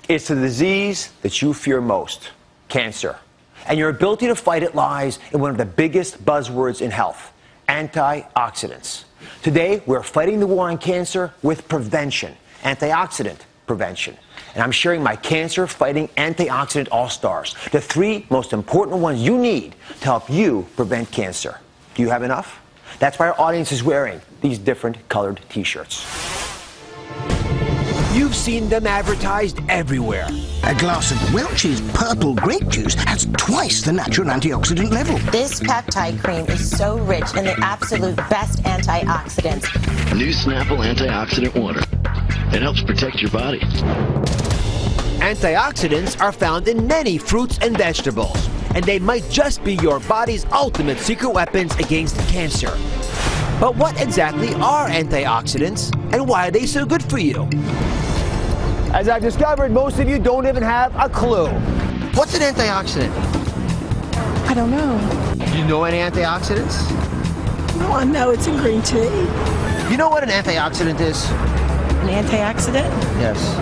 It's the disease that you fear most, cancer. And your ability to fight it lies in one of the biggest buzzwords in health, antioxidants. Today, we're fighting the war on cancer with prevention, antioxidant prevention. And I'm sharing my cancer-fighting antioxidant all-stars, the 3 most important ones you need to help you prevent cancer. Do you have enough? That's why our audience is wearing these different colored T-shirts. You've seen them advertised everywhere. A glass of Welch's purple grape juice has twice the natural antioxidant level. This peptide cream is so rich in the absolute best antioxidants. New Snapple Antioxidant Water. It helps protect your body. Antioxidants are found in many fruits and vegetables, and they might just be your body's ultimate secret weapons against cancer. But what exactly are antioxidants, and why are they so good for you? As I've discovered, most of you don't even have a clue. What's an antioxidant? I don't know. Do you know any antioxidants? No, I know it's in green tea. You know what an antioxidant is? An antioxidant? Yes.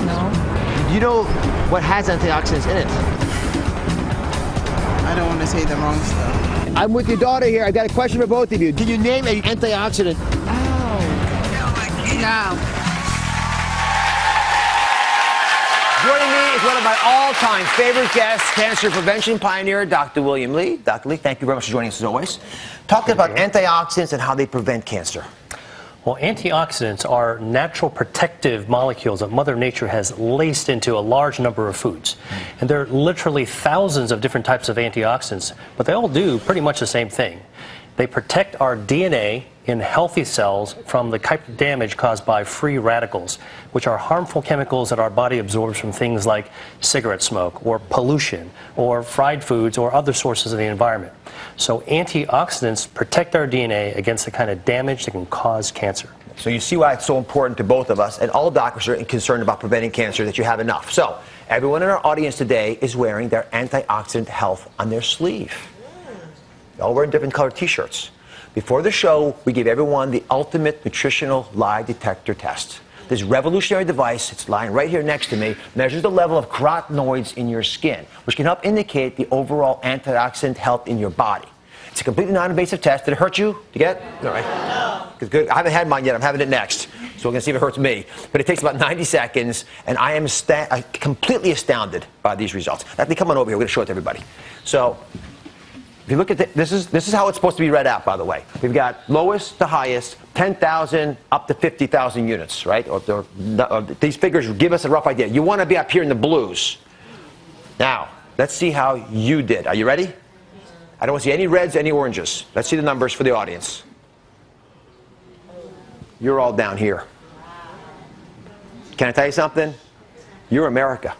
No. You know what has antioxidants in it? I don't want to say the wrong stuff. I'm with your daughter here. I've got a question for both of you. Can you name an antioxidant? Oh. No. Joining me is one of my all-time favorite guests, cancer prevention pioneer, Dr. William Lee. Dr. Lee, thank you very much for joining us as always. Talking about antioxidants and how they prevent cancer. Well, antioxidants are natural protective molecules that Mother Nature has laced into a large number of foods. And there are literally thousands of different types of antioxidants, but they all do pretty much the same thing. They protect our DNA in healthy cells from the type of damage caused by free radicals, which are harmful chemicals that our body absorbs from things like cigarette smoke or pollution or fried foods or other sources of the environment. So antioxidants protect our DNA against the kind of damage that can cause cancer. So you see why it's so important to both of us, and all doctors are concerned about preventing cancer, that you have enough. So everyone in our audience today is wearing their antioxidant health on their sleeve. They're all wearing different colored T-shirts. Before the show, we gave everyone the ultimate nutritional lie detector test. This revolutionary device, it's lying right here next to me, measures the level of carotenoids in your skin, which can help indicate the overall antioxidant health in your body. It's a completely non-invasive test. Did it hurt you to get? All right. No. Good. I haven't had mine yet. I'm having it next. So we're going to see if it hurts me. But it takes about 90 seconds, and I am completely astounded by these results. Now, come on over here. We're going to show it to everybody. So if you look at this is how it's supposed to be read out, by the way. We've got lowest to highest, 10,000 up to 50,000 units, right? Or these figures give us a rough idea. You want to be up here in the blues. Now, let's see how you did. Are you ready? I don't want to see any reds, any oranges. Let's see the numbers for the audience. You're all down here. Can I tell you something? You're America.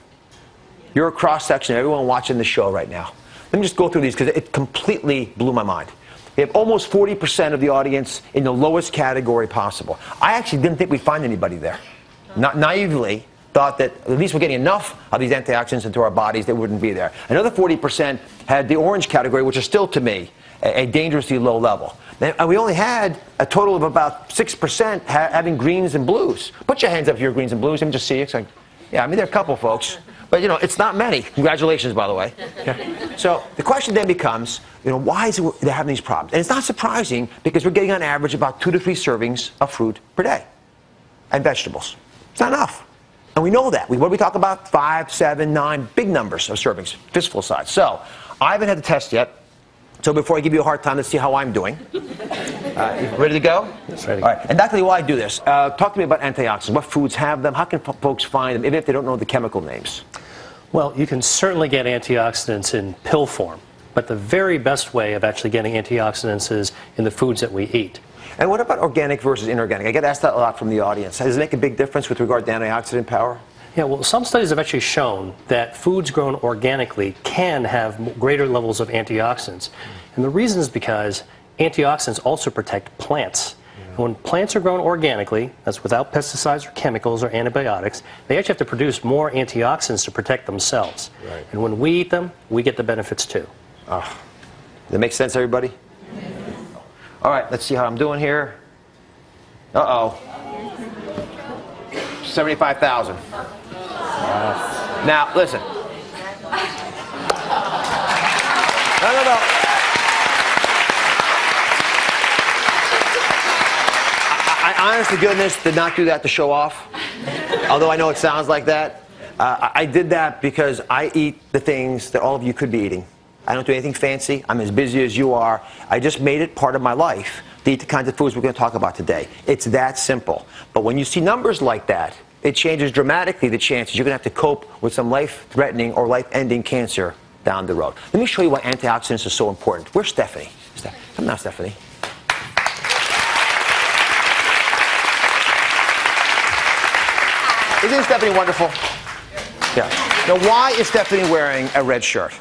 You're a cross-section of everyone watching the show right now. Let me just go through these because it completely blew my mind. We have almost 40% of the audience in the lowest category possible. I actually didn't think we'd find anybody there. Not naively thought that at least we're getting enough of these antioxidants into our bodies that wouldn't be there. Another 40% had the orange category, which is still, to me, a dangerously low level. And we only had a total of about 6% having greens and blues. Put your hands up if you're greens and blues. Let me just see. It's like, yeah, I mean, there are a couple folks. But, you know, it's not many. Congratulations, by the way. Okay. So the question then becomes, you know, why is it they're having these problems? And it's not surprising because we're getting on average about 2 to 3 servings of fruit per day and vegetables. It's not enough. And we know that. What do we talk about? 5, 7, 9, big numbers of servings, fistful size. So I haven't had the test yet. So before I give you a hard time, let's see how I'm doing. Ready to go? Yes, ready. All right. And Dr. Lee, why I do this? Talk to me about antioxidants. What foods have them? How can folks find them, even if they don't know the chemical names? Well, you can certainly get antioxidants in pill form, but the very best way of actually getting antioxidants is in the foods that we eat. And what about organic versus inorganic? I get asked that a lot from the audience. Does it make a big difference with regard to antioxidant power? Yeah, well, some studies have actually shown that foods grown organically can have greater levels of antioxidants. And the reason is because antioxidants also protect plants. And when plants are grown organically, that's without pesticides or chemicals or antibiotics, they actually have to produce more antioxidants to protect themselves. Right. And when we eat them, we get the benefits too. Does that make sense, everybody? All right, let's see how I'm doing here. Uh-oh. 75,000. Now, listen. No. I honest to goodness did not do that to show off, although I know it sounds like that. I did that because I eat the things that all of you could be eating. I don't do anything fancy. I'm as busy as you are. I just made it part of my life to eat the kinds of foods we're going to talk about today. It's that simple. But when you see numbers like that, it changes dramatically the chances you're going to have to cope with some life-threatening or life-ending cancer down the road. Let me show you why antioxidants are so important. Where's Stephanie? Come now, Stephanie. Isn't Stephanie wonderful? Yeah. Now, why is Stephanie wearing a red shirt?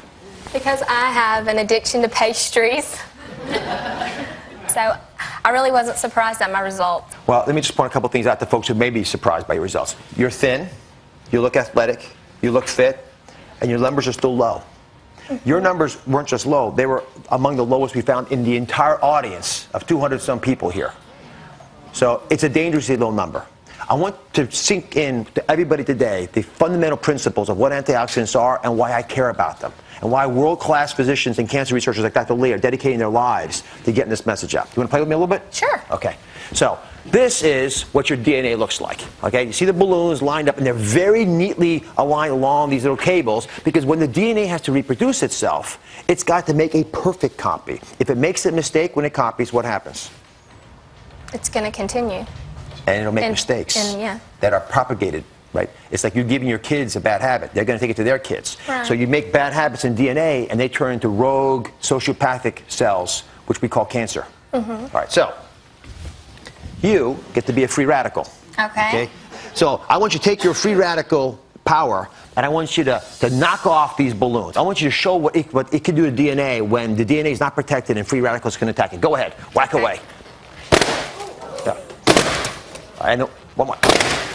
Because I have an addiction to pastries. So I really wasn't surprised at my results. Well, let me just point a couple things out to folks who may be surprised by your results. You're thin, you look athletic, you look fit, and your numbers are still low. Your numbers weren't just low, they were among the lowest we found in the entire audience of 200-some people here. So it's a dangerously low number. I want to sink in to everybody today the fundamental principles of what antioxidants are and why I care about them, and why world-class physicians and cancer researchers like Dr. Lee are dedicating their lives to getting this message out. You want to play with me a little bit? Sure. Okay. So this is what your DNA looks like. Okay. You see the balloons lined up, and they're very neatly aligned along these little cables, because when the DNA has to reproduce itself, it's got to make a perfect copy. If it makes a mistake when it copies, what happens? It's going to continue. And it'll make mistakes yeah. that are propagated, right? It's like you're giving your kids a bad habit. They're going to take it to their kids. Right. So you make bad habits in DNA, and they turn into rogue sociopathic cells, which we call cancer. All right, so you get to be a free radical. Okay. So I want you to take your free radical power, and I want you to knock off these balloons. I want you to show what it can do to DNA when the DNA is not protected and free radicals can attack it. Go ahead. Whack away. Yeah. And one more.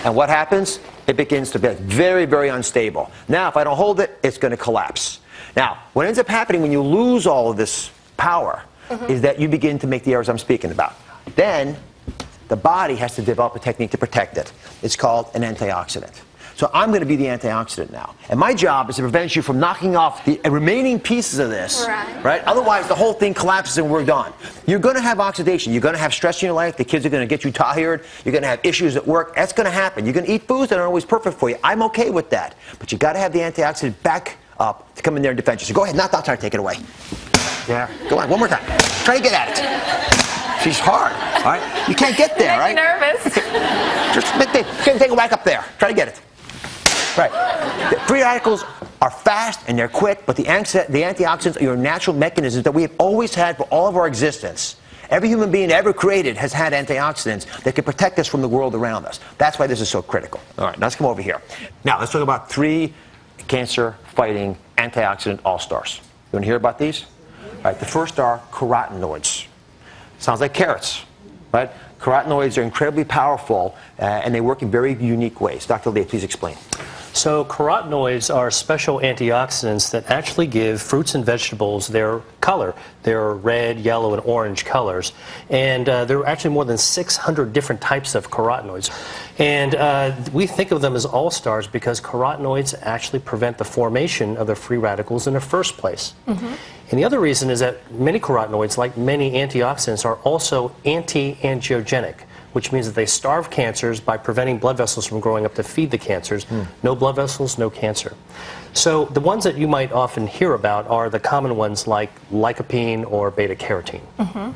And what happens? It begins to be very, very unstable. Now, if I don't hold it, it's going to collapse. Now, what ends up happening when you lose all of this power is that you begin to make the errors I'm speaking about. Then, the body has to develop a technique to protect it. It's called an antioxidant. So I'm going to be the antioxidant now. And my job is to prevent you from knocking off the remaining pieces of this. Right? Otherwise, the whole thing collapses and we're done. You're going to have oxidation. You're going to have stress in your life. The kids are going to get you tired. You're going to have issues at work. That's going to happen. You're going to eat foods that aren't always perfect for you. I'm okay with that. But you got to have the antioxidant back up to come in there and defend you. So go ahead, not try to take it away. Yeah. Go on, one more time. Try to get at it. She's hard. All right? You can't get there, right? Nervous. Just take it back up there. Try to get it. Right. The free radicals are fast and they're quick, but the antioxidants are your natural mechanisms that we have always had for all of our existence. Every human being ever created has had antioxidants that can protect us from the world around us. That's why this is so critical. All right, now let's come over here. Now, let's talk about 3 cancer-fighting antioxidant all-stars. You want to hear about these? All right, the first are carotenoids. Sounds like carrots, right? Carotenoids are incredibly powerful, and they work in very unique ways. Dr. Lee, please explain. So carotenoids are special antioxidants that actually give fruits and vegetables their color. They're red, yellow, and orange colors. And there are actually more than 600 different types of carotenoids. And we think of them as all-stars because carotenoids actually prevent the formation of the free radicals in the first place. And the other reason is that many carotenoids, like many antioxidants, are also anti-angiogenic, which means that they starve cancers by preventing blood vessels from growing up to feed the cancers. No blood vessels, no cancer. So the ones that you might often hear about are the common ones like lycopene or beta-carotene.